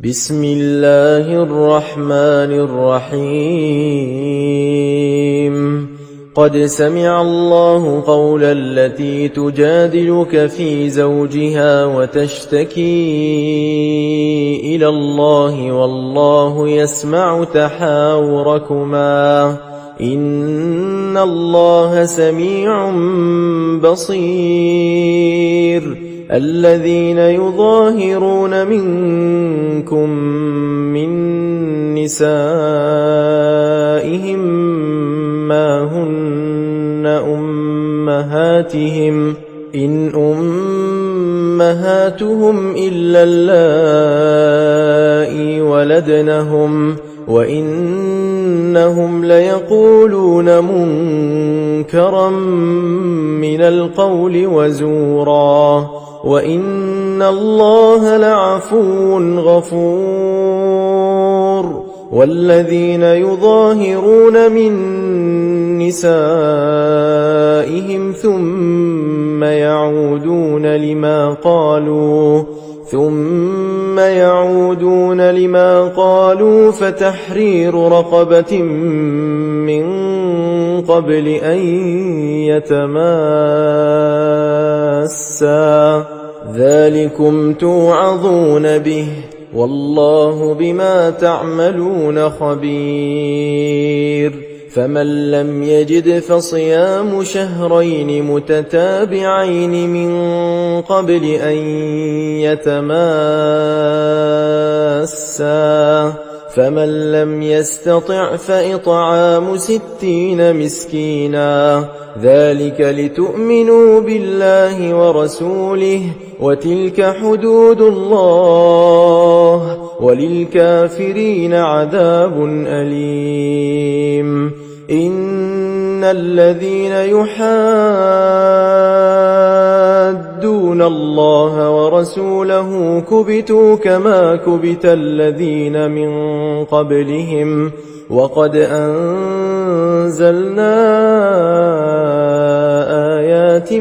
بسم الله الرحمن الرحيم قد سمع الله قول التي تجادلك في زوجها وتشتكي إلى الله والله يسمع تحاوركما إن الله سميع بصير الذين يظاهرون منكم من نسائهم ما هن أمهاتهم إن أمهاتهم إلا اللائي ولدنهم وإنهم ليقولون منكرا من القول وزورا وإن الله لعفو غفور والذين يظاهرون من نسائهم ثم يعودون لما قالوا فتحرير رقبة من قبل أن يتماسا ذلكم توعظون به والله بما تعملون خبير فمن لم يجد فصيام شهرين متتابعين من قبل أن يتماسا فمن لم يستطع فإطعام 60 مسكينا ذلك لتؤمنوا بالله ورسوله وتلك حدود الله وللكافرين عذاب أليم إن الذين يحادون الله ورسوله كبتوا كما كبت الذين من قبلهم وقد أنزلنا آيات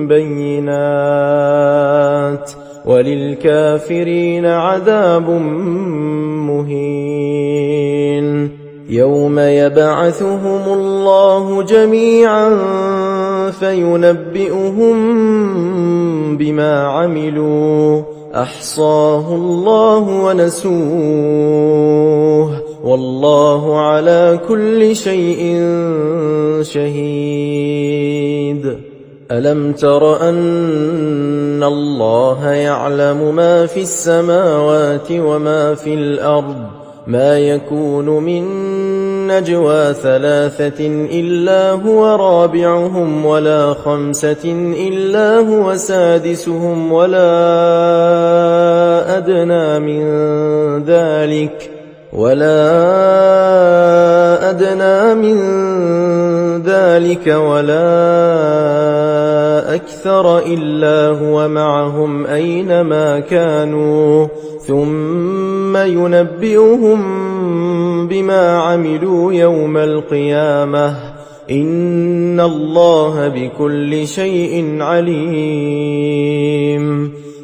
بينات وللكافرين عذاب مهين يوم يبعثهم الله جميعا فينبئهم بما عملوا أحصاه الله ونسوه والله على كل شيء شهيد ألم تر أن الله يعلم ما في السماوات وما في الأرض ما يكون من نجوى 3 إلا هو رابعهم ولا 5 إلا هو سادسهم ولا أدنى من ذلك ولا أكثر إلا هو معهم أينما كانوا ثم ينبئهم بما عملوا يوم القيامة إن الله بكل شيء عليم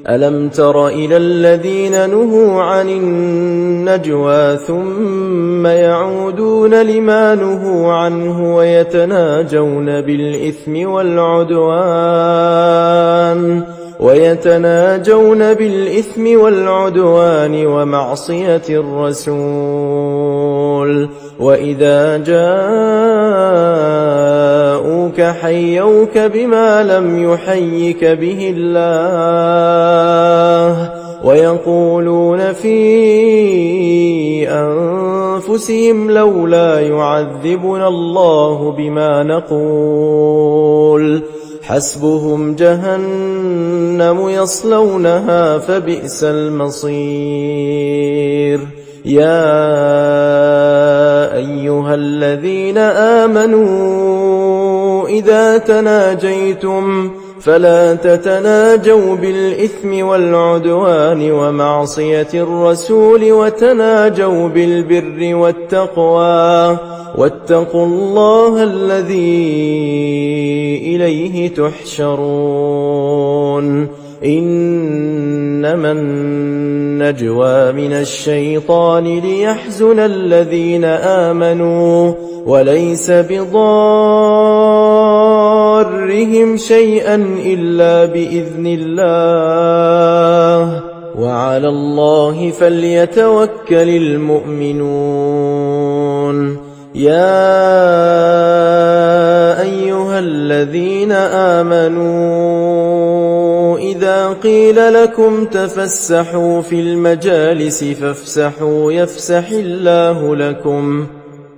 ألم تر إلى الذين نهوا عن النجوى ثم يعودون لما نهوا عنه ويتناجون بالإثم والعدوان ومعصية الرسول وإذا جاءوك حيوك بما لم يحيك به الله ويقولون في أنفسهم لولا يعذبنا الله بما نقول حسبهم جهنم يصلونها فبئس المصير يا أيها الذين آمنوا إذا تناجيتم فلا تتناجوا بالإثم والعدوان ومعصية الرسول وتناجوا بالبر والتقوى واتقوا الله الذي إليه تحشرون إنما النجوى من الشيطان ليحزن الذين آمنوا وليس بضارهم شيئا إلا بإذن الله وعلى الله فليتوكل المؤمنون. يا أيها الذين آمنوا إذا قيل لكم تفسحوا في المجالس فافسحوا يفسح الله لكم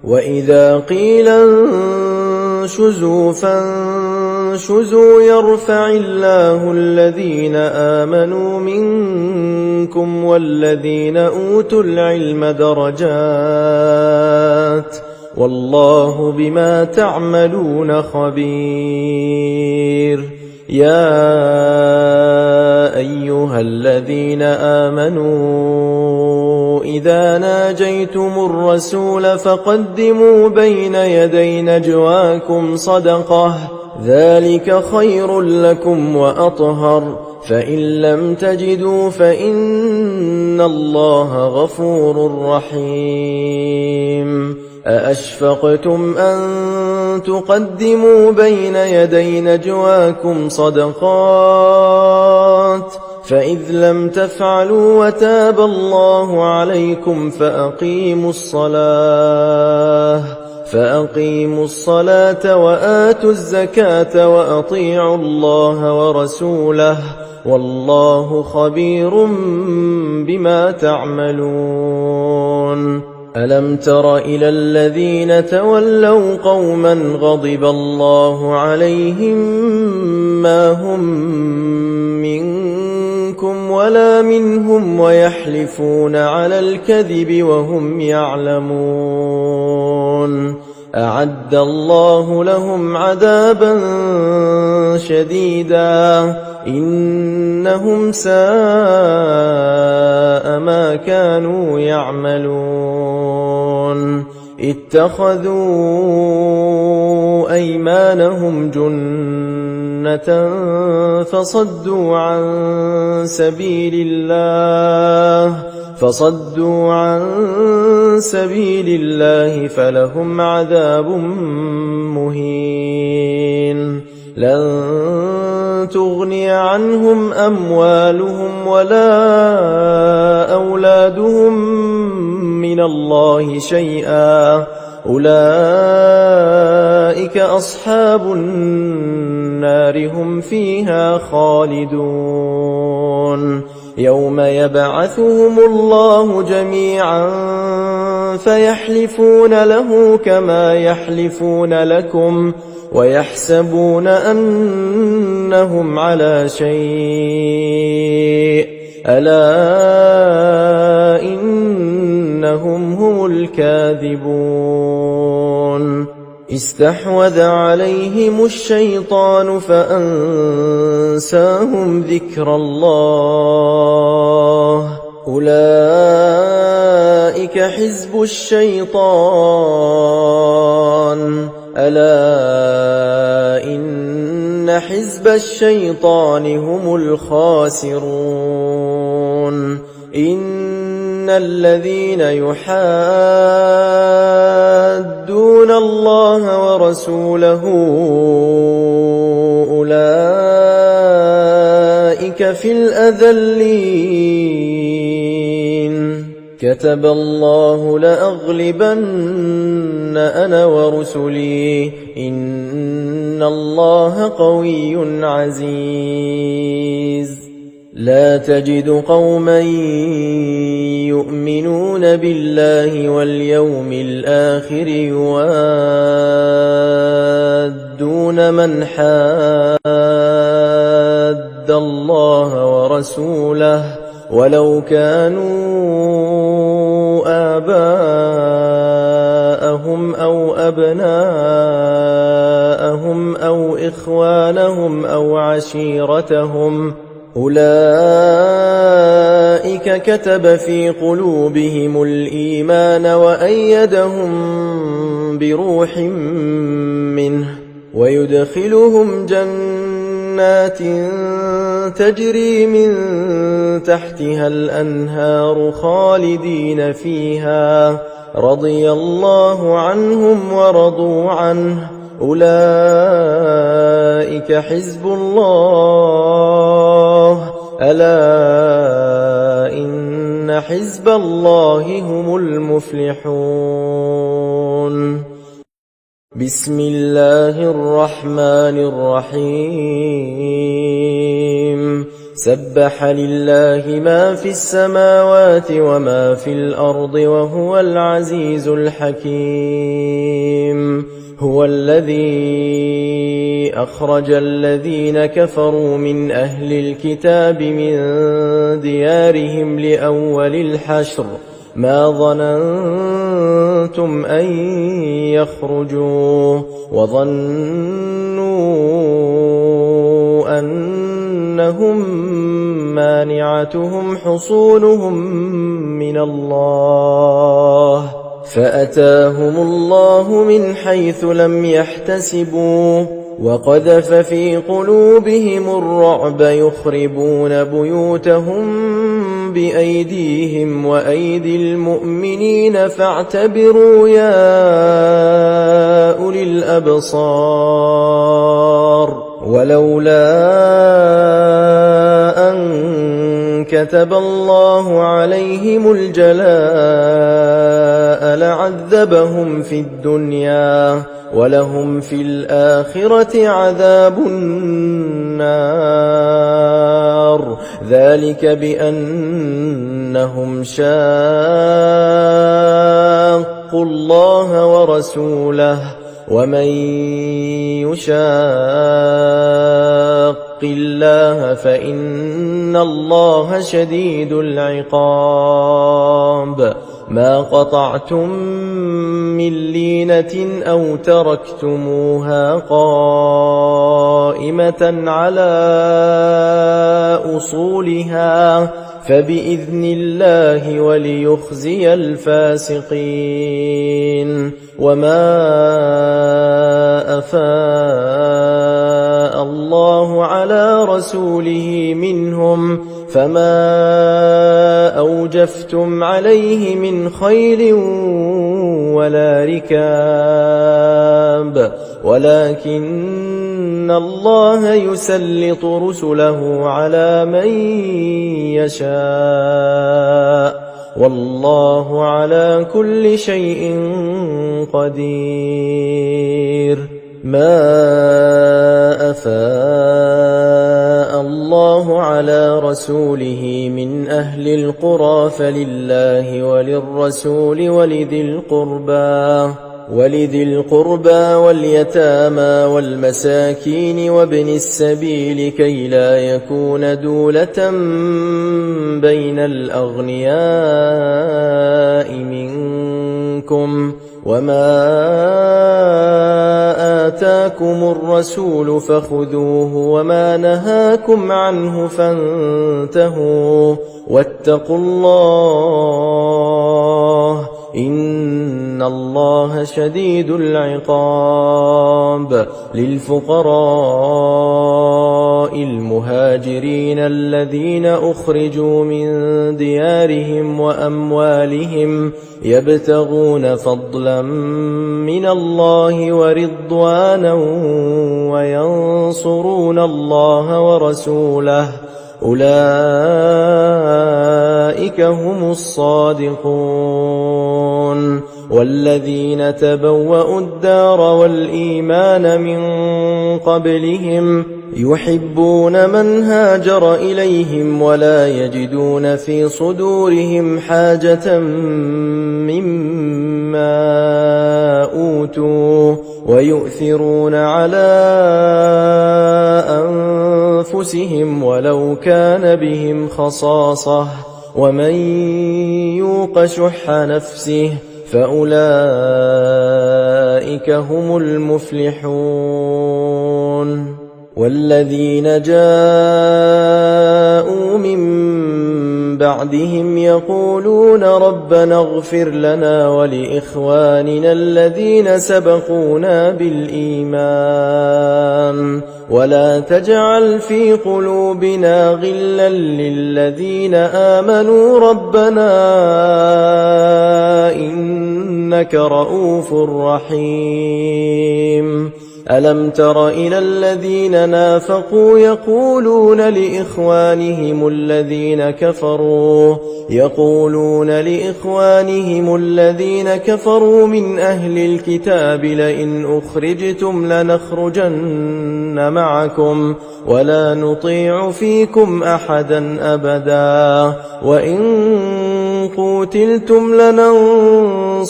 وإذا قيل انشزوا فانشزوا يرفع الله الذين آمنوا منكم والذين أوتوا العلم درجات والله بما تعملون خبير. يا أيها الذين آمنوا إذا ناجيتم الرسول فقدموا بين يدي نجواكم صدقة ذلك خير لكم وأطهر فإن لم تجدوا فإن الله غفور رحيم. أأشفقتم أن تقدموا بين يدي نجواكم صدقات فإذ لم تفعلوا وتاب الله عليكم فأقيموا الصلاة وآتوا الزكاة وأطيعوا الله ورسوله والله خبير بما تعملون. ألم تر إلى الذين تولوا قوما غضب الله عليهم ما هم منكم ولا منهم ويحلفون على الكذب وهم يعلمون أعد الله لهم عذابا شديدا إنهم ساء ما كانوا يعملون. اتخذوا أيمانهم جنة فصدوا عن سبيل الله فلهم عذاب مهين. لن تغني عنهم أموالهم ولا أولادهم من الله شيئا أولئك أصحاب النار هم فيها خالدون. يوم يبعثهم الله جميعا فيحلفون له كما يحلفون لكم ويحسبون أنهم على شيء ألا إنهم هم الكاذبون. استحوذ عليهم الشيطان فأنساهم ذكر الله أولئك حزب الشيطان ألا إن حزب الشيطان هم الخاسرون. إن الذين يحادون الله ورسوله أولئك في الأذلين. كتب الله لأغلبن أنا ورسلي إن الله قوي عزيز. لا تجد قوما يؤمنون بالله واليوم الآخر يوادون من حاد الله ورسوله ولو كانوا آباءهم أو أبناءهم أو إخوانهم أو عشيرتهم أولئك كتب في قلوبهم الإيمان وأيدهم بروح منه ويدخلهم جنات جنات تجري من تحتها الأنهار خالدين فيها رضي الله عنهم ورضوا عنه أولئك حزب الله ألا إن حزب الله هم المفلحون بسم الله الرحمن الرحيم سبح لله ما في السماوات وما في الأرض وهو العزيز الحكيم هو الذي أخرج الذين كفروا من أهل الكتاب من ديارهم لأول الحشر ما ظننتم أن يخرجوا وظنوا أنهم مانعتهم حصونهم من الله فأتاهم الله من حيث لم يحتسبوا وقذف في قلوبهم الرعب يخربون بيوتهم بأيديهم وأيدي المؤمنين فاعتبروا يا أولي الأبصار ولولا أن كتب الله عليهم الجلاء لعذبهم في الدنيا ولهم في الآخرة عذاب النار ذلك بأنهم شاقوا الله ورسوله ومن يشاق الله فإن الله شديد العقاب ما قطعتم من لينة أو تركتموها قائمة على أصولها فبإذن الله وليخزي الفاسقين وما أفاء الله على رسوله منهم فما أوجفتم عليه من خيل ولا ركاب ولكن الله يسلط رسله على من يشاء والله على كل شيء قدير ما أفاء الله على رسوله من أهل القرى فلله وللرسول ولذي القربى واليتامى والمساكين وابن السبيل كي لا يكون دولة بين الأغنياء منكم وما آتاكم الرسول فخذوه وما نهاكم عنه فانتهوا واتقوا الله إن الله شديد العقاب للفقراء المهاجرين الذين أخرجوا من ديارهم وأموالهم يبتغون فضلا من الله ورضوانا وينصرون الله ورسوله أولئك هم الصادقون والذين تبوأوا الدار والإيمان من قبلهم يحبون من هاجر إليهم ولا يجدون في صدورهم حاجة مما أوتوا ويؤثرون على أنفسهم ولو كان بهم خصاصة ومن يوق شح نفسه فأولئك هم المفلحون والذين جاءوا من بعدهم يقولون ربنا اغفر لنا ولإخواننا الذين سبقونا بالإيمان ولا تجعل في قلوبنا غلا للذين آمنوا ربنا إنك رؤوف رحيم. ألم تر إلى الذين نافقوا يقولون لإخوانهم الذين كفروا من أهل الكتاب لئن أخرجتم لنخرجن معكم ولا نطيع فيكم أحدا أبدا وإن قوتلتم لننصرنكم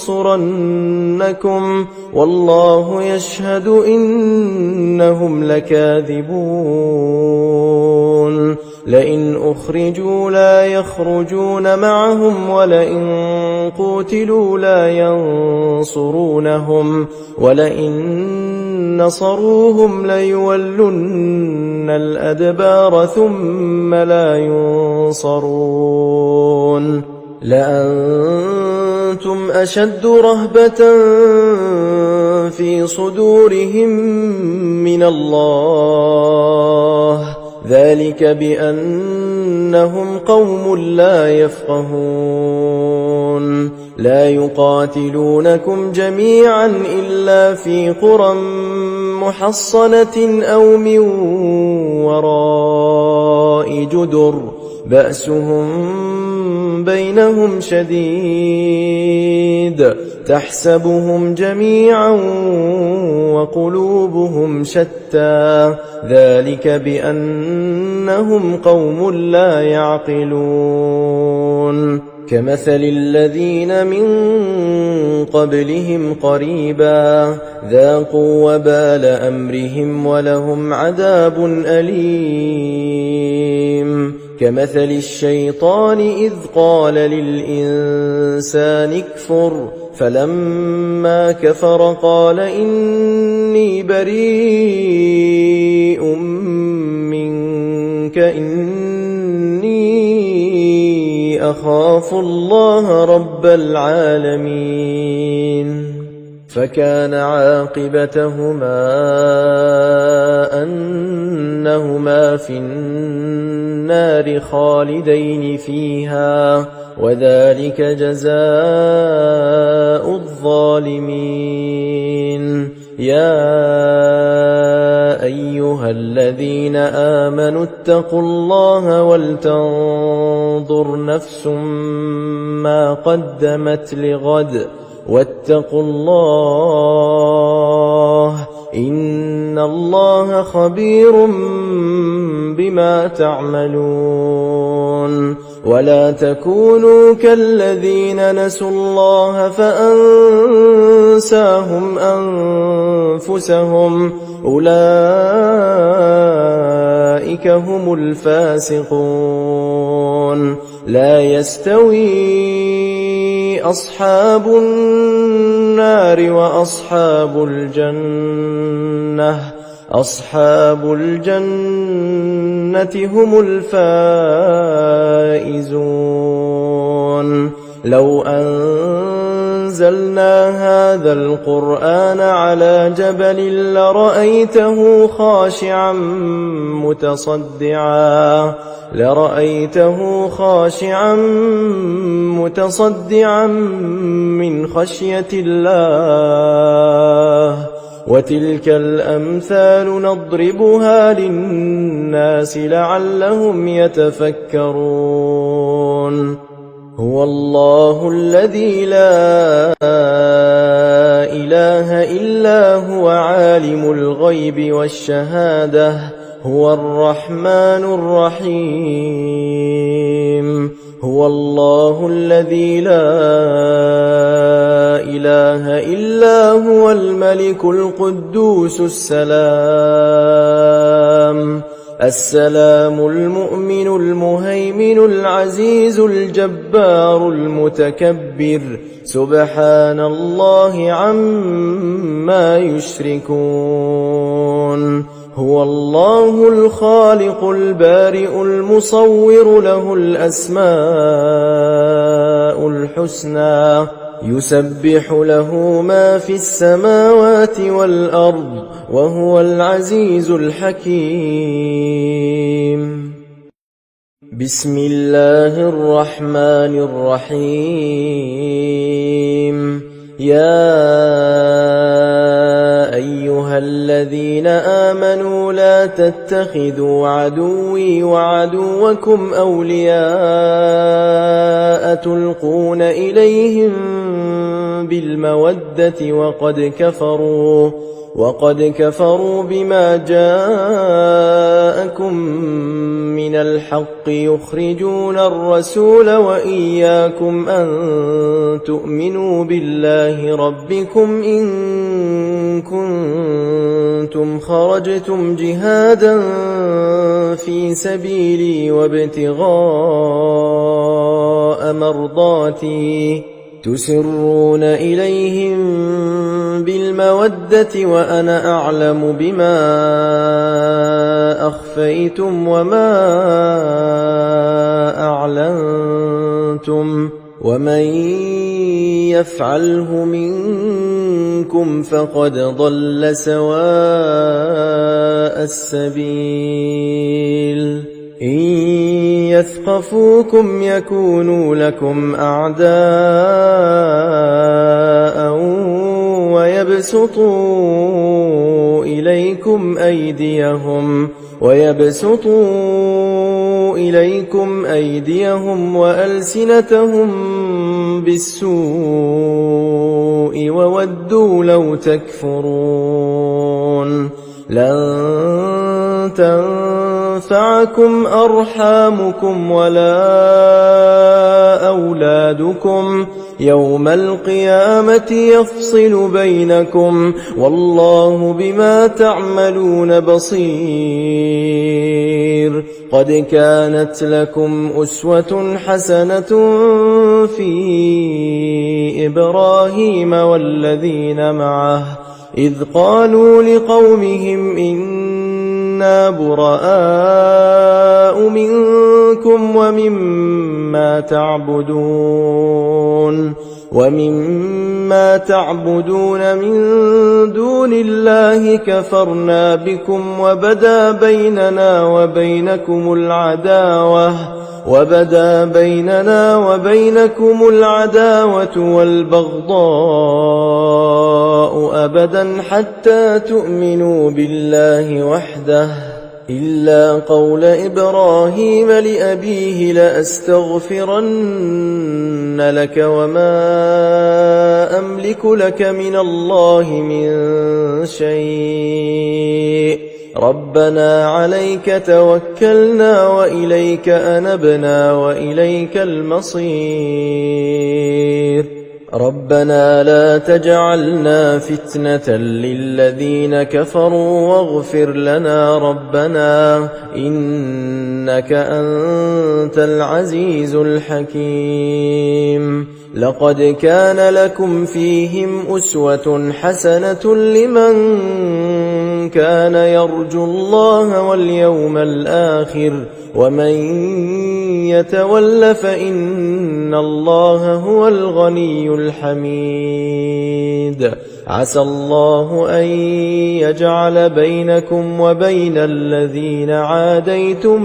والله يشهد إنهم لكاذبون. لئن أخرجوا لا يخرجون معهم ولئن قوتلوا لا ينصرونهم ولئن نصروهم ليولن الأدبار ثم لا ينصرون. لأنتم أشد رهبة في صدورهم من الله ذلك بأنهم قوم لا يفقهون. لا يقاتلونكم جميعا إلا في قرى محصنة أو من وراء جدر بأسهم بينهم شديد تحسبهم جميعا وقلوبهم شتى ذلك بأنهم قوم لا يعقلون. كمثل الذين من قبلهم قريبا ذاقوا وبال أمرهم ولهم عذاب أليم. كمثل الشيطان إذ قال للإنسان اكفر فلما كفر قال إني بريء منك إني أخاف الله رب العالمين. فكان عاقبتهما أنهما في النار خالدين فيها وذلك جزاء الظالمين. يا أيها الذين آمنوا اتقوا الله ولتنظر نفس ما قدمت لغد واتقوا الله إن الله خبير بما تعملون. ولا تكونوا كالذين نسوا الله فأنساهم أنفسهم أولئك هم الفاسقون. لا يستوي أصحاب النار وأصحاب الجنة أصحاب الجنة هم الفائزون. لو أنزلنا هذا القرآن على جبل لرأيته خاشعا متصدعا من خشية الله. وتلك الأمثال نضربها للناس لعلهم يتفكرون. هو الله الذي لا إله إلا هو عالم الغيب والشهادة هو الرحمن الرحيم. هو الله الذي لا إله إلا هو الملك القدوس السلام المؤمن المهيمن العزيز الجبار المتكبر سبحان الله عما يشركون. هو الله الخالق البارئ المصور له الأسماء الحسنى يسبح له ما في السماوات والأرض وهو العزيز الحكيم. بسم الله الرحمن الرحيم. يا أيها الذين آمنوا لا تتخذوا عدوي وعدوكم أولياء تلقون إليهم بالمودة وقد كفروا بما جاءكم من الحق يخرجون الرسول وإياكم أن تؤمنوا بالله ربكم إن كنتم خرجتم جهادا في سبيلي وابتغاء مرضاتي تسرون إليهم بالمودة وأنا أعلم بما أخفيتم وما أعلنتم ومن يفعله منكم فقد ضل سواء السبيل. إن يثقفوكم يكونوا لكم أعداء ويبسطوا إليكم أيديهم وألسنتهم بالسوء وودوا لو تكفرون. لن تنفعكم أرحامكم ولا أولادكم يوم القيامة يفصل بينكم والله بما تعملون بصير. قد كانت لكم أسوة حسنة في إبراهيم والذين معه إذ قالوا لقومهم إنا براء منكم ومما تعبدون من دون الله كفرنا بكم وبدا بيننا وبينكم العداوة والبغضاء أبدا حتى تؤمنوا بالله وحده إلا قول إبراهيم لأبيه لأستغفرن لك وما أملك لك من الله من شيء ربنا عليك توكلنا وإليك أنبنا وإليك المصير. ربنا لا تجعلنا فتنة للذين كفروا واغفر لنا ربنا إنك أنت العزيز الحكيم. لقد كان لكم فيهم أسوة حسنة لمن كان يرجو الله واليوم الآخر ومن يتول فإن الله هو الغني الحميد. عسى الله أن يجعل بينكم وبين الذين عاديتم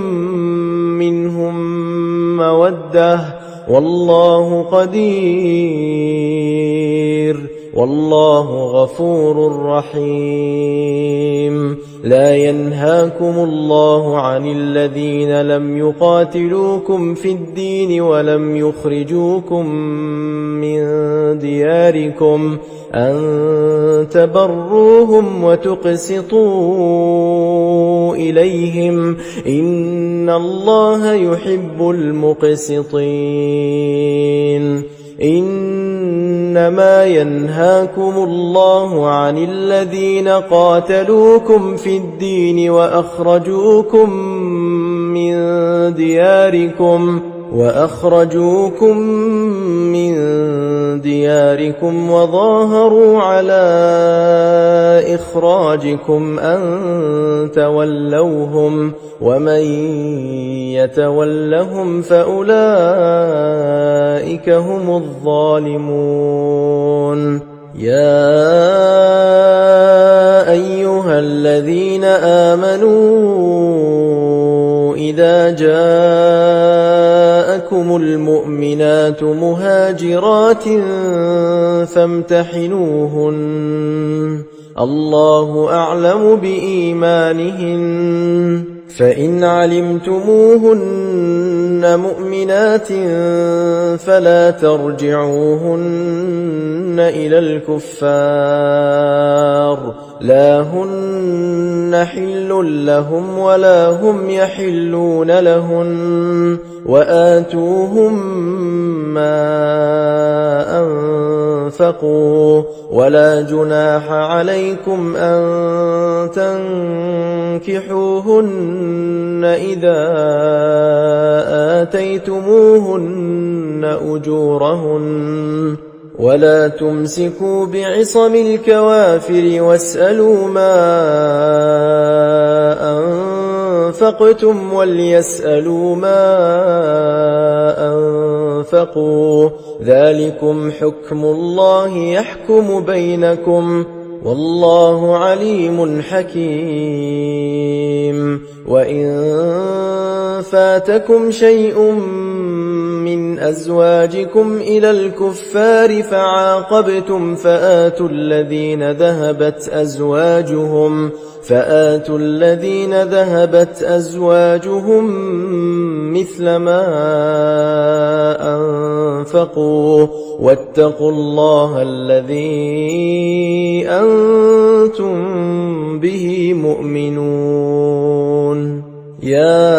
منهم مودة والله قدير والله غفور رحيم. لا ينهاكم الله عن الذين لم يقاتلوكم في الدين ولم يخرجوكم من دياركم أن تبروهم وتقسطوا إليهم إن الله يحب المقسطين. إنما ينهاكم الله عن الذين قاتلوكم في الدين وأخرجوكم من دياركم وظاهروا على إخراجكم أن تولوهم ومن يتولهم فأولئك هم الظالمون يا أيها الذين آمنوا إذا جاءكم المؤمنات مهاجرات فامتحنوهن الله أعلم بإيمانهن فإن علمتموهن مؤمنات فلا ترجعوهن إلى الكفار لا هن حل لهم ولا هم يحلون لهن وآتوهم ما أنفقوا ولا جناح عليكم أن تنكحوهن إذا آتيتموهن أجورهن ولا تمسكوا بعصم الكوافر واسألوا ما أنفقتم وليسألوا ما أنفقوا ذلكم حكم الله يحكم بينكم والله عليم حكيم وإن فاتكم شيء من أزواجكم إلى الكفار فعاقبتم فآتوا الذين ذهبت أزواجهم مثل ما أنفقوا واتقوا الله الذي أنتم به مؤمنون يا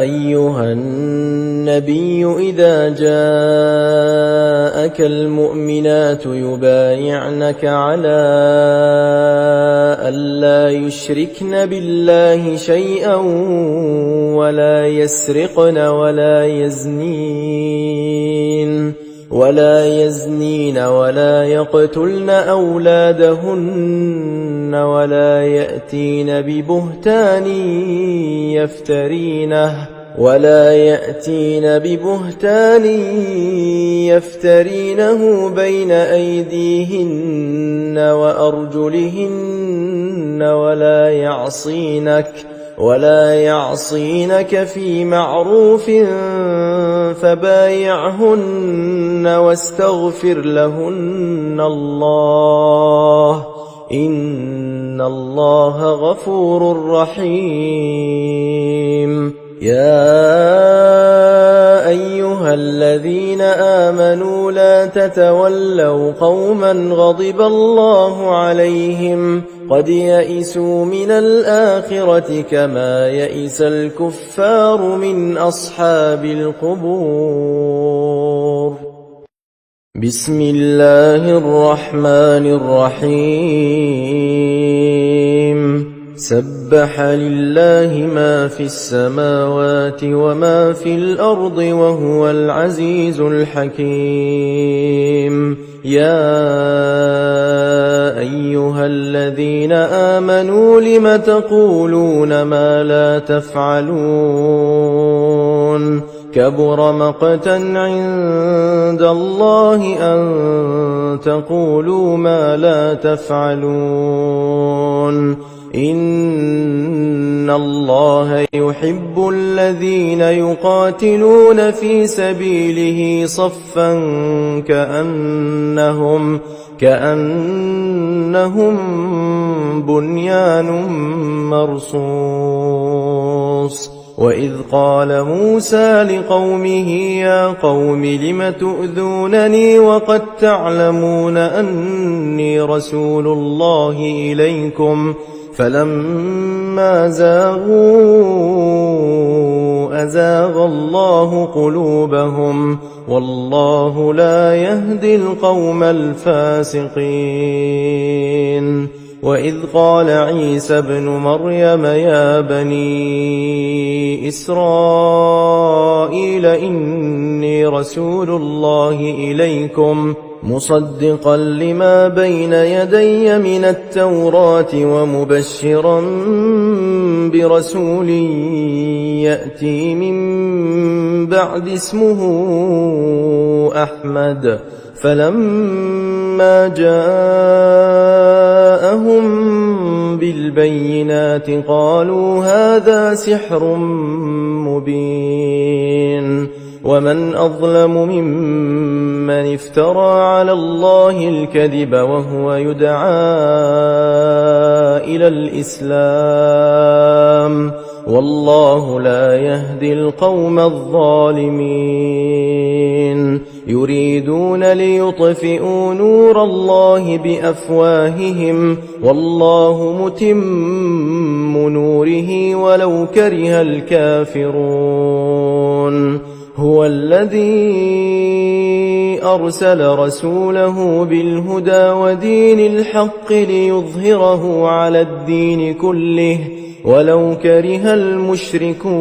أيها النبي إذا جاءك المؤمنات يبايعنك على ألا يشركن بالله شيئا ولا يسرقن ولا يزنين ولا يقتلن أولادهن ولا يأتين ببهتان يفترينه بين أيديهن وأرجلهن ولا يعصينك في معروف فبايعهن واستغفر لهن الله إن الله غفور رحيم يا أيها الذين آمنوا لا تتولوا قوما غضب الله عليهم قد يئسوا من الآخرة كما يئس الكفار من أصحاب القبور بسم الله الرحمن الرحيم سبح لله ما في السماوات وما في الأرض وهو العزيز الحكيم يا أيها الذين آمنوا لم تقولون ما لا تفعلون كبر مقتا عند الله أن تقولوا ما لا تفعلون إن الله يحب الذين يقاتلون في سبيله صفا كأنهم بنيان مرصوص وإذ قال موسى لقومه يا قوم لم تؤذونني وقد تعلمون أني رسول الله إليكم فلما زاغوا أزاغ الله قلوبهم والله لا يهدي القوم الفاسقين وإذ قال عيسى ابن مريم يا بني إسرائيل إني رسول الله إليكم مصدقا لما بين يدي من التوراة ومبشرا برسول يأتي من بعد اسمه أحمد فلما جاءهم بالبينات قالوا هذا سحر مبين ومن أظلم ممن افترى على الله الكذب وهو يدعى إلى الإسلام والله لا يهدي القوم الظالمين يريدون ليطفئوا نور الله بأفواههم والله متم نوره ولو كره الكافرون هو الذي أرسل رسوله بالهدى ودين الحق ليظهره على الدين كله ولو كره المشركون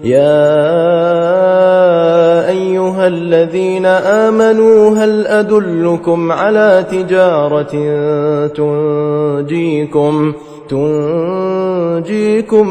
يا أيها الذين آمنوا هل أدلكم على تجارة تنجيكم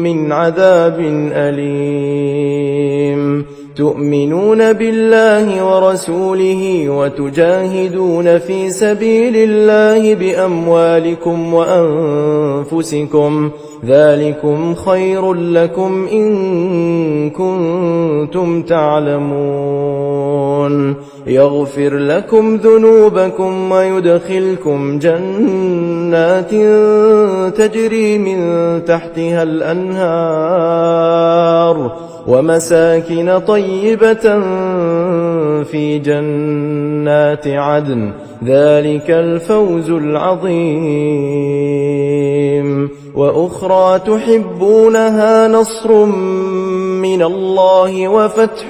من عذاب أليم تؤمنون بالله ورسوله وتجاهدون في سبيل الله بأموالكم وأنفسكم ذلكم خير لكم إن كنتم تعلمون يغفر لكم ذنوبكم ويدخلكم جنات تجري من تحتها الأنهار ومساكن طيبة في جنات عدن ذلك الفوز العظيم وأخرى تحبونها نصر من الله وفتح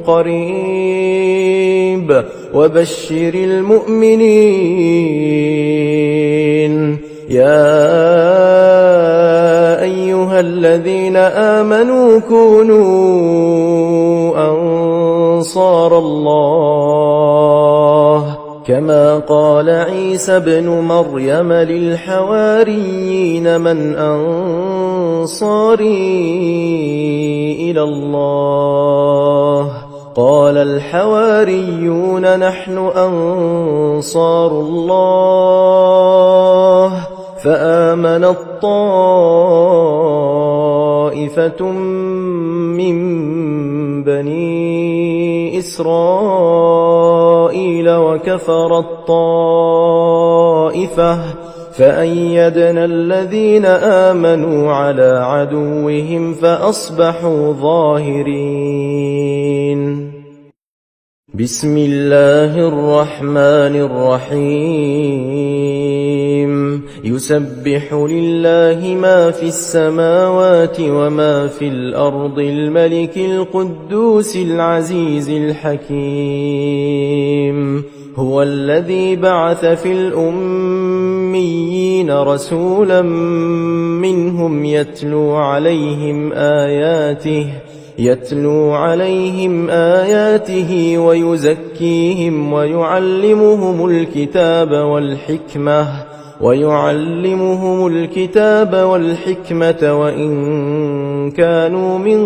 قريب وبشر المؤمنين يا أيها الذين آمنوا كونوا أنصار الله كما قال عيسى ابن مريم للحواريين من أنصاري إلى الله قال الحواريون نحن أنصار الله فآمنت طائفة من بني إسرائيل وكفرت طائفة فأيدنا الذين آمنوا على عدوهم فأصبحوا ظاهرين بسم الله الرحمن الرحيم يسبح لله ما في السماوات وما في الأرض الملك القدوس العزيز الحكيم هو الذي بعث في الأميين رسولا منهم يتلو عليهم آياته ويزكيهم ويعلمهم الكتاب والحكمة وإن كانوا من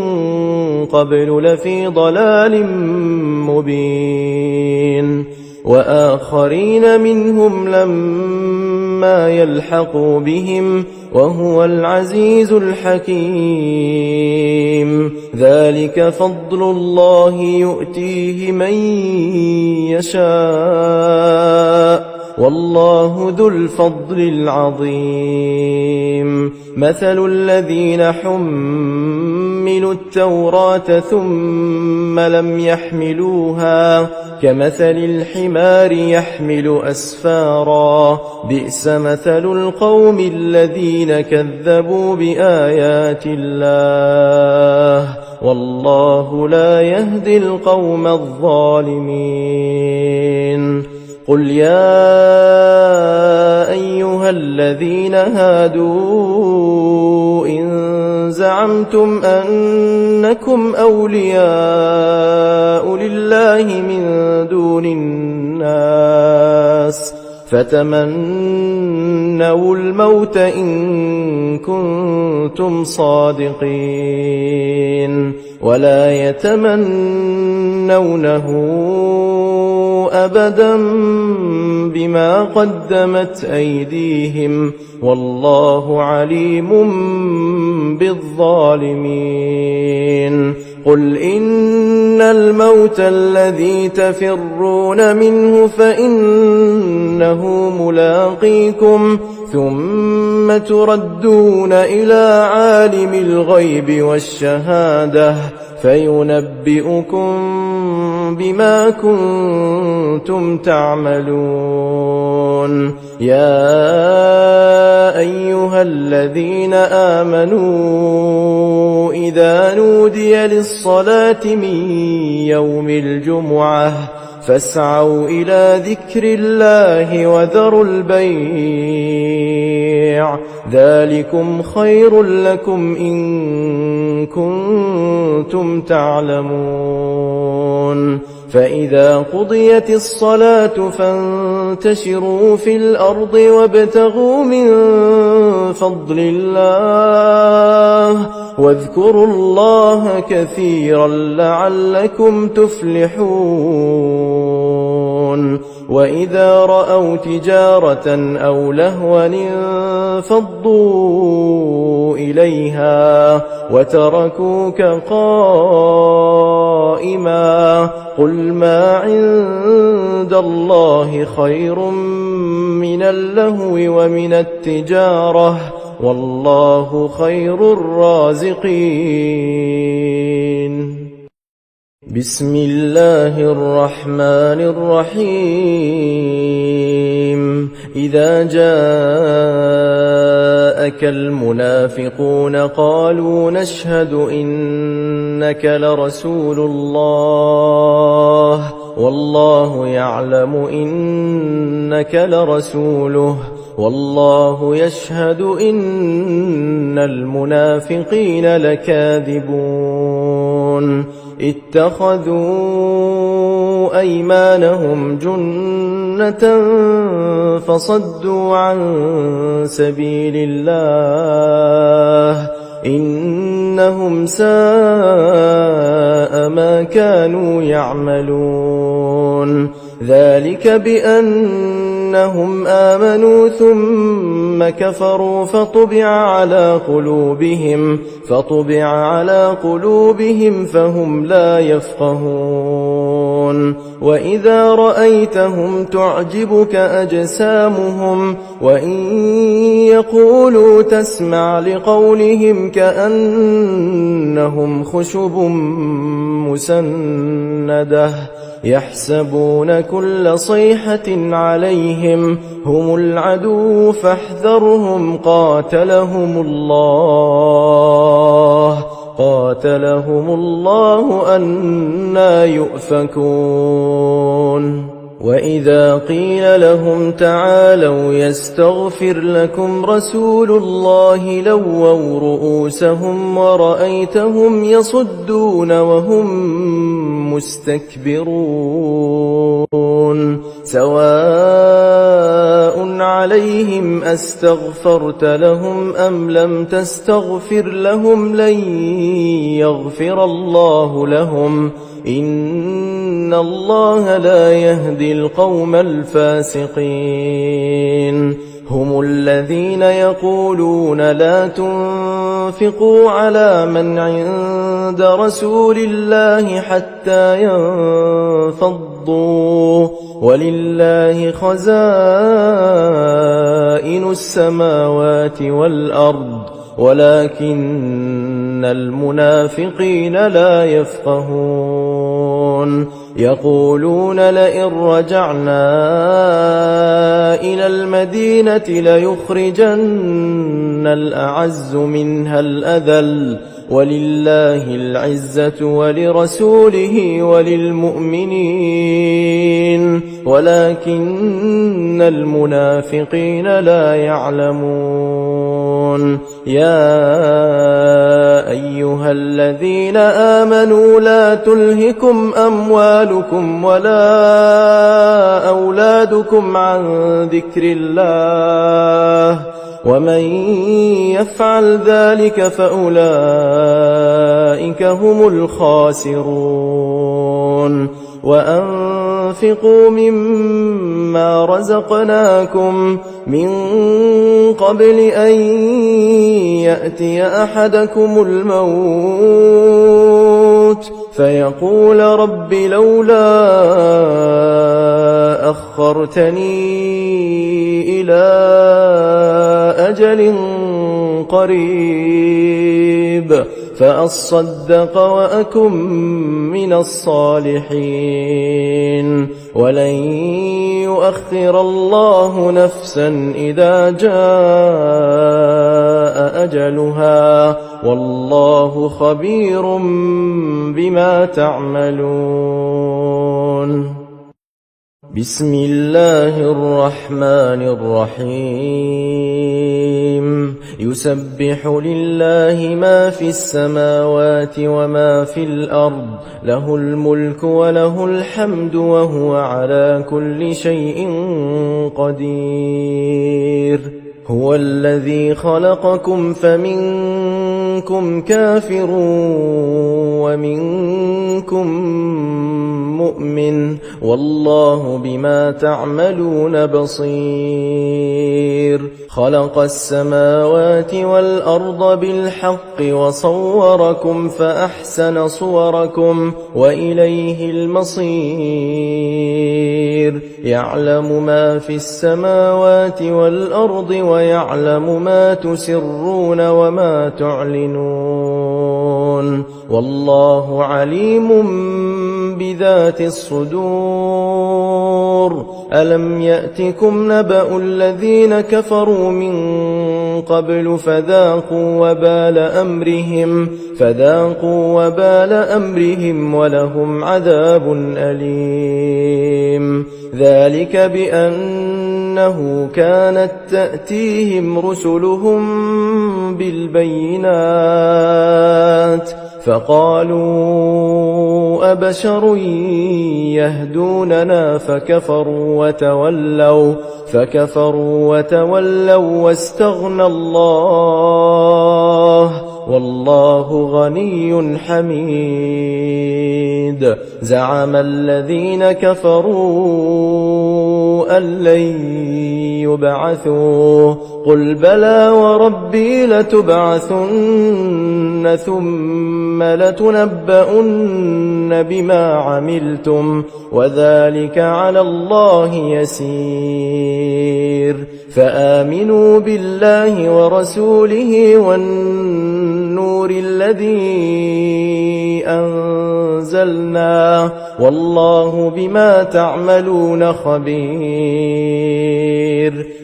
قبل لفي ضلال مبين وآخرين منهم لما يلحقوا بهم وهو العزيز الحكيم ذلك فضل الله يؤتيه من يشاء والله ذو الفضل العظيم مثل الذين حملوا التوراة ثم لم يحملوها كمثل الحمار يحمل أسفارا بئس مثل القوم الذين كذبوا بآيات الله والله لا يهدي القوم الظالمين قل يا أيها الذين هادوا إن زعمتم أنكم أولياء لله من دون الناس فتمنوا الموت إن كنتم صادقين ولا يتمنونه أبدا بما قدمت أيديهم والله عليم بالظالمين قل إن الموت الذي تفرون منه فإنه ملاقيكم ثم تردون إلى عالم الغيب والشهادة فينبئكم بما كنتم تعملون يا أيها الذين آمنوا إذا نودي للصلاة من يوم الجمعة فاسعوا إلى ذكر الله وذروا البيع ذلكم خير لكم إن كنتم تعلمون فإذا قضيت الصلاة فانتشروا في الأرض وابتغوا من فضل الله واذكروا الله كثيرا لعلكم تفلحون وإذا رأوا تجارة أو لهوا انفضوا إليها وتركوك قائما قل ما عند الله خير من اللهو ومن التجارة والله خير الرازقين بسم الله الرحمن الرحيم إذا جاءك المنافقون قالوا نشهد إنك لرسول الله والله يعلم إنك لرسوله والله يشهد إن المنافقين لكاذبون اتخذوا أيمانهم جنة فصدوا عن سبيل الله إنهم ساء ما كانوا يعملون ذلك بأنهم آمنوا ثم كفروا فطبع على قلوبهم فهم لا يفقهون وإذا رأيتهم تعجبك أجسامهم وإن يقولوا تسمع لقولهم كأنهم خشب مسندة يحسبون كل صيحة عليهم هم العدو فاحذرهم قاتلهم الله أنى يؤفكون وإذا قيل لهم تعالوا يستغفر لكم رسول الله لووا رؤوسهم ورأيتهم يصدون وهم مستكبرون سواء عليهم أستغفرت لهم أم لم تستغفر لهم لن يغفر الله لهم إن الله لا يهدي القوم الفاسقين هم الذين يقولون لا تنفقوا على من عند رسول الله حتى ينفضوا ولله خزائن السماوات والأرض ولكن المنافقين لا يفقهون يقولون لئن رجعنا إلى المدينة ليخرجن الأعز منها الأذل ولله العزة ولرسوله وللمؤمنين ولكن المنافقين لا يعلمون. يا أيها الذين آمنوا لا تلهكم أموالكم ولا أولادكم عن ذكر الله ومن يفعل ذلك فأولئك هم الخاسرون. وأنفقوا مما رزقناكم من قبل أن يأتي أحدكم الموت فيقول رب لولا أخرتني إلى أجل قريب فأصدق وأكن من الصالحين ولن يؤخر الله نفسا إذا جاء أجلها والله خبير بما تعملون. بسم الله الرحمن الرحيم. يسبح لله ما في السماوات وما في الأرض له الملك وله الحمد وهو على كل شيء قدير. هو الذي خلقكم فمنكم كافر ومنكم مؤمن والله بما تعملون بصير. خلق السماوات والأرض بالحق وصوركم فأحسن صوركم وإليه المصير. يعلم ما في السماوات والأرض ويعلم ما تسرون وما تعلنون والله عليم بذات الصدور. ألم يأتكم نبأ الذين كفروا من قبل فذاقوا وبال أمرهم ولهم عذاب أليم. ذلك بأنه كانت تأتيهم رسلهم بالبينات فقالوا أبشر يهدوننا فكفروا وتولوا واستغنى الله والله غني حميد. زعم الذين كفروا أن لن يبعثوا قل بلى وربي لتبعثن ثم لتنبؤن بما عملتم وذلك على الله يسير. فآمنوا بالله ورسوله والنور الذي أنزلنا والله بما تعملون خبير.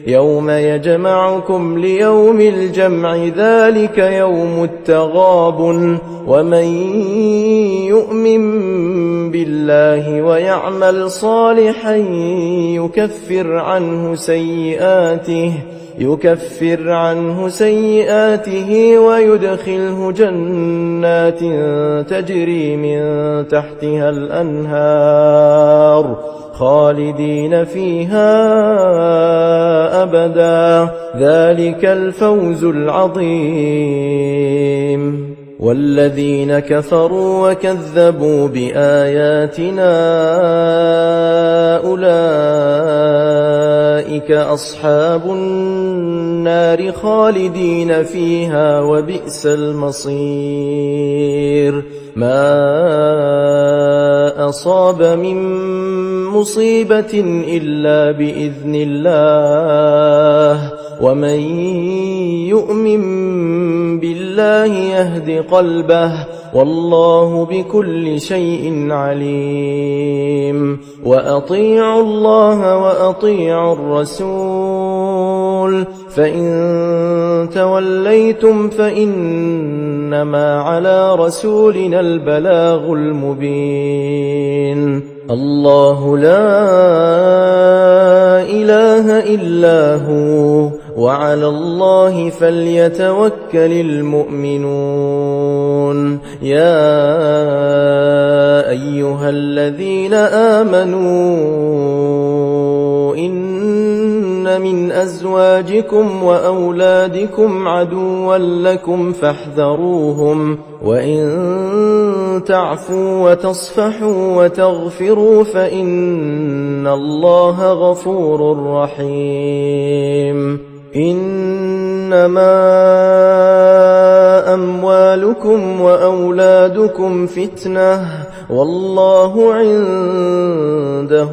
يوم يجمعكم ليوم الجمع ذلك يوم التغابن ومن يؤمن بالله ويعمل صالحا يكفر عنه سيئاته ويدخله جنات تجري من تحتها الأنهار خالدين فيها أبدا ذلك الفوز العظيم. والذين كفروا وكذبوا بآياتنا أولئك أصحاب النار خالدين فيها وبئس المصير. ما أصاب من مصيبة إلا بإذن الله ومن يؤمن بالله يهد قلبه والله بكل شيء عليم. وأطيعوا الله وأطيعوا الرسول، فإن توليتم فإنما على رسولنا البلاغ المبين. الله لا إله إلا هو، وعلى الله فليتوكل المؤمنون. يا أيها الذين آمنوا إن من أزواجكم وأولادكم عدوا لكم فاحذروهم، وإن تعفوا وتصفحوا وتغفروا فإن الله غفور رحيم. إنما أموالكم وأولادكم فتنة، والله عنده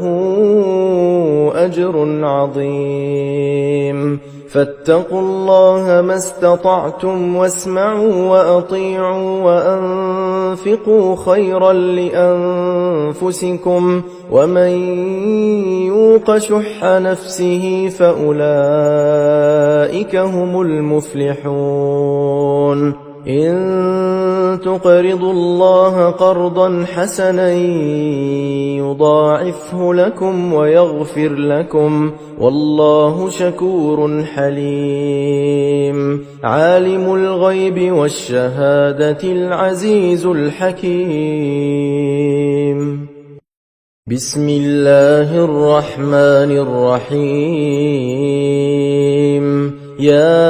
أجر عظيم. فاتقوا الله ما استطعتم، واسمعوا وأطيعوا وأنفقوا خيرا لأنفسكم، ومن يوق شح نفسه فأولئك هم المفلحون. إن تقرضوا الله قرضا حسنا يضاعفه لكم ويغفر لكم، والله شكور حليم. عالم الغيب والشهادة العزيز الحكيم. بسم الله الرحمن الرحيم. يا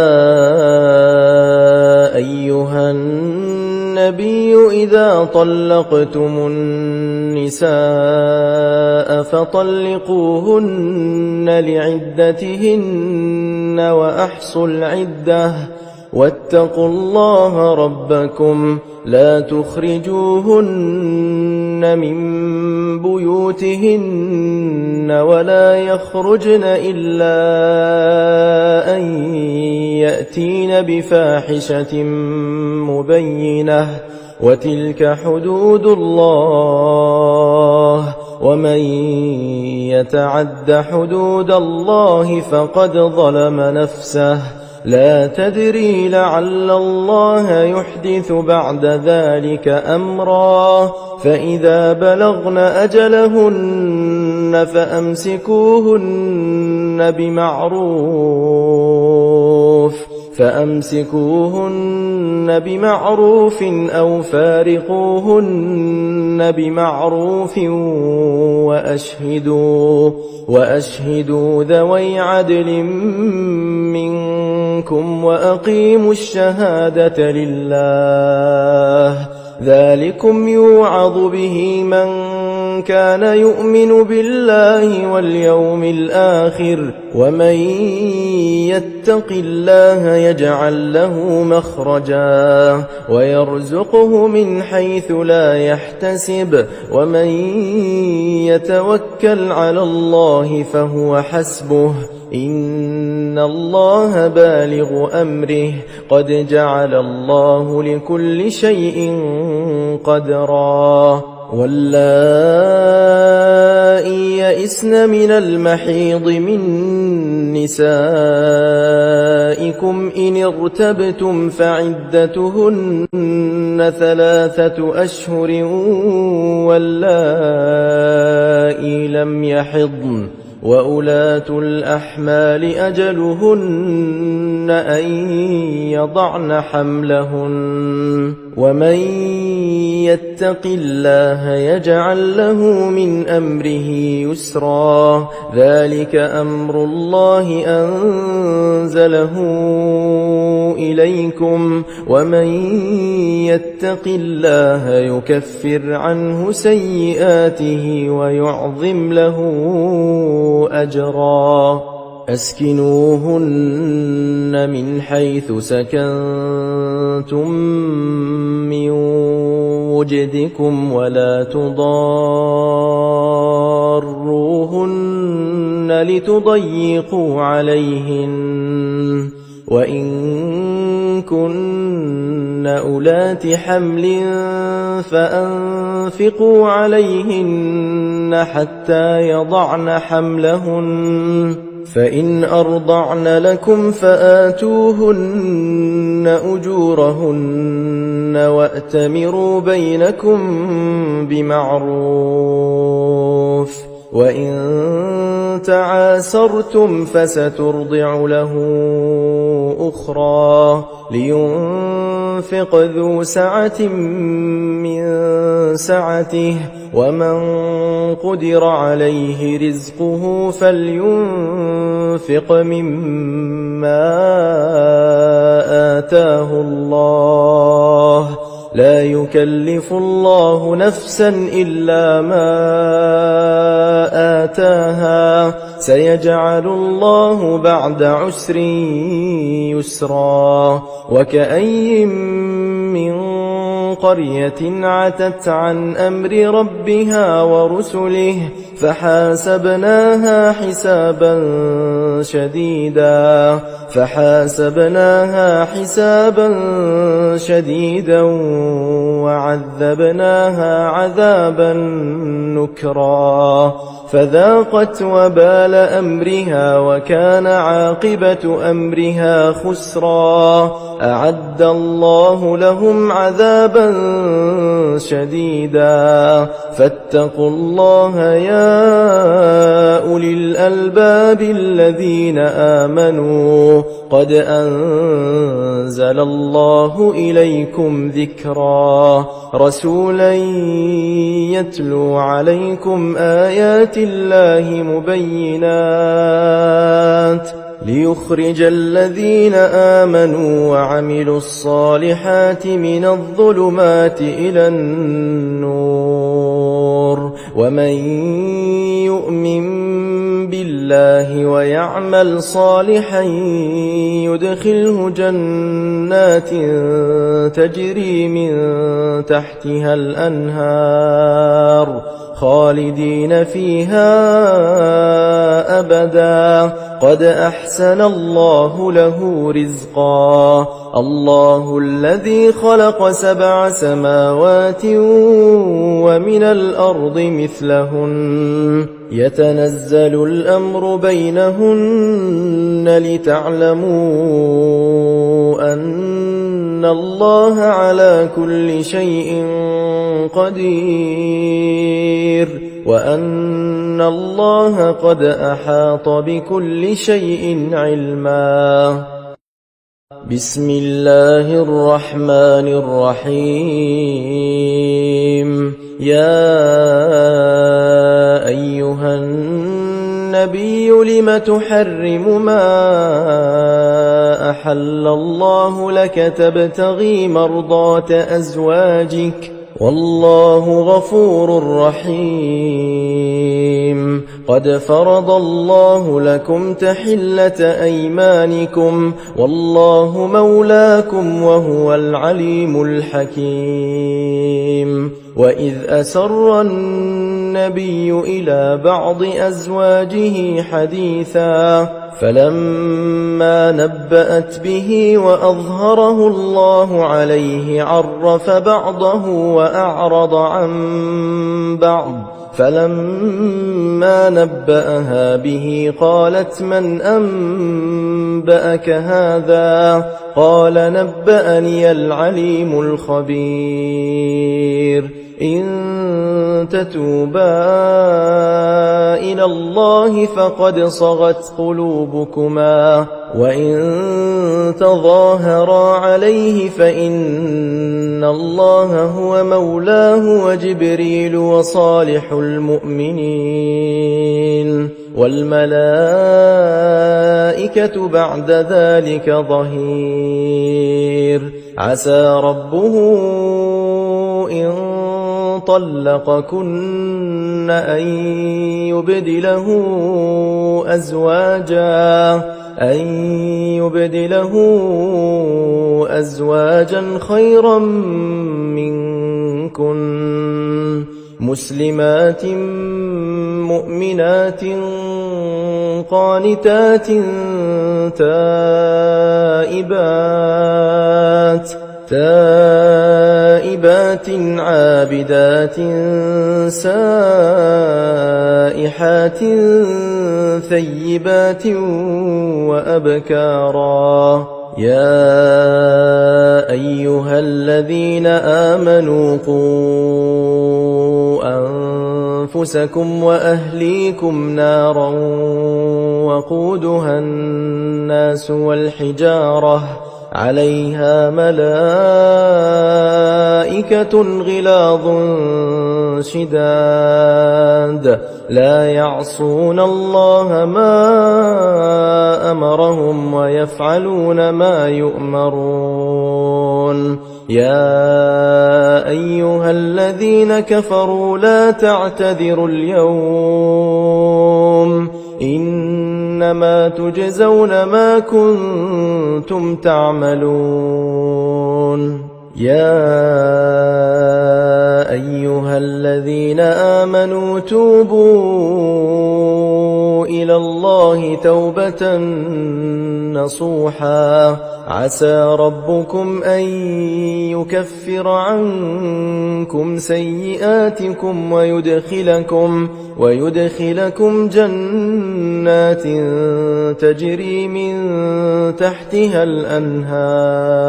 أيها النبي إذا طلقتم النساء فطلقوهن لعدتهن وأحصوا العدة، واتقوا الله ربكم لا تخرجوهن من بيوتهن ولا يخرجن إلا أن يأتين بفاحشة مبينة، وتلك حدود الله، ومن يتعد حدود الله فقد ظلم نفسه. لا تدري لعل الله يحدث بعد ذلك أمرا. فإذا بلغن أجلهن فأمسكوهن بمعروف أو فارقوهن بمعروف، وأشهدوا ذوي عدل منكم وأقيموا الشهادة لله. ذلكم يوعظ به من كان يؤمن بالله واليوم الآخر، ومن يتق الله يجعل له مخرجا ويرزقه من حيث لا يحتسب، ومن يتوكل على الله فهو حسبه، إن الله بالغ أمره، قد جعل الله لكل شيء قدرا. واللائي يئسن من المحيض من نسائكم إن ارتبتم فعدتهن 3 أشهر، واللائي لم يحضن، وأولات الأحمال أجلهن أن يضعن حملهن، ومن يتق الله يجعل له من أمره يسرا. ذلك أمر الله أنزله إليكم، ومن يتق الله يكفر عنه سيئاته ويعظم له أجرا. أسكنوهن من حيث سكنتم من وجدكم، ولا تضاروهن لتضيقوا عليهن، وإن كن أولات حمل فأنفقوا عليهن حتى يضعن حملهن فإن أرضعن لكم فآتوهن أجورهن وأتمروا بينكم بمعروف وإن تعاسرتم فسترضع له أخرى لينفق ذو سعة من سعته ومن قدر عليه رزقه فلينفق مما آتاه الله لا يكلف الله نفسا إلا ما آتاها سيجعل الله بعد عسر يسرا وكأي من قرية عتت عن أمر ربها ورسله فحاسبناها حسابا شديدا وعذبناها عذابا نكرا فذاقت وبال أمرها وكان عاقبة أمرها خسرا أعد الله لهم عذابا شديدا فاتقوا الله يا أولي الألباب الذين آمنوا قد أنزل الله إليكم ذكرا رسولا يتلو عليكم آيات الله مبينات ليخرج الذين آمنوا وعملوا الصالحات من الظلمات إلى النور ومن يؤمن بالله ويعمل صالحا يدخله جنات تجري من تحتها الأنهار خالدين فيها أبدا قد أحسن الله له رزقا الله الذي خلق 7 سماوات ومن الأرض مثلهن يتنزل الأمر بينهن لتعلموا أن الله على كل شيء قدير وأن الله قد أحاط بكل شيء علما بسم الله الرحمن الرحيم يا أيها النبي لم تحرم ما أحل الله لك تبتغي مرضات أزواجك والله غفور رحيم قد فرض الله لكم تحلة أيمانكم والله مولاكم وهو العليم الحكيم وإذ أسر النبي إلى بعض أزواجه حديثا فلما نبأت به وأظهره الله عليه عرف بعضه وأعرض عن بعض فلما نبأها به قالت من أنبأك هذا قال نبأني العليم الخبير إن تتوبا إلى الله فقد صغت قلوبكما وإن تظاهرا عليه فإن الله هو مولاه وجبريل وصالح المؤمنين والملائكة بعد ذلك ظهير عسى ربه إن طلقكن أن يبدله أزواجا خيرا منكن مسلمات مؤمنات قانتات تائبات عابدات سائحات ثيبات وأبكارا يا أيها الذين آمنوا قوا أنفسكم وأهليكم نارا وقودها الناس والحجارة عليها ملائكة غلاظ شداد لا يعصون الله ما أمرهم ويفعلون ما يؤمرون يا أيها الذين كفروا لا تعتذروا اليوم إنما تجزون ما كنتم تعملون يا أيها الذين آمنوا توبوا إلى الله توبة نصوحا عسى ربكم أن يكفر عنكم سيئاتكم ويدخلكم جنات تجري من تحتها الأنهار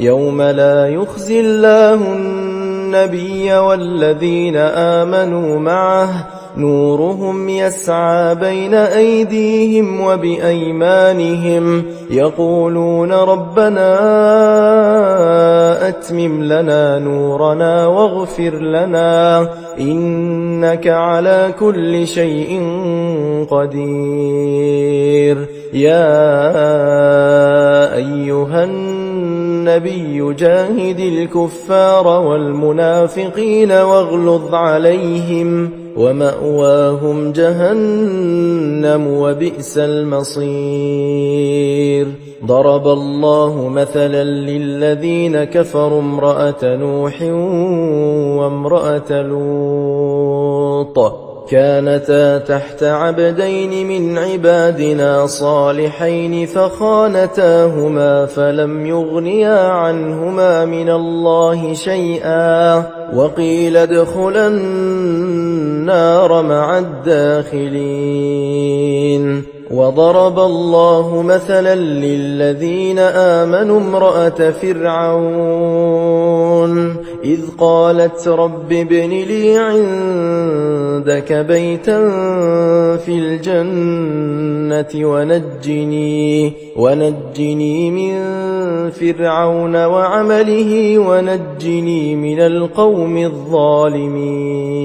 يوم لا يخزي الله النبي والذين آمنوا معه نورهم يسعى بين أيديهم وبأيمانهم يقولون ربنا أتمم لنا نورنا واغفر لنا إنك على كل شيء قدير يا أيها النبي جاهد الكفار والمنافقين واغلظ عليهم ومأواهم جهنم وبئس المصير ضرب الله مثلا للذين كفروا امرأة نوح وامرأة لوط كانتا تحت عبدين من عبادنا صالحين فخانتاهما فلم يغنيا عنهما من الله شيئا وقيل ادخلا النار مع الداخلين وضرب الله مثلا للذين آمنوا امرأة فرعون إذ قالت رب ابن لي عندك بيتا في الجنة ونجني من فرعون وعمله ونجني من القوم الظالمين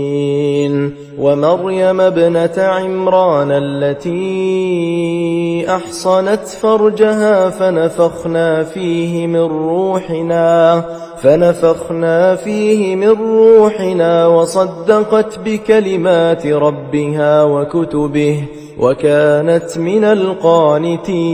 ومريم ابنة عمران التي أحصنت فرجها فنفخنا فيه من روحنا وصدقت بكلمات ربها وكتبه وكانت من القانتين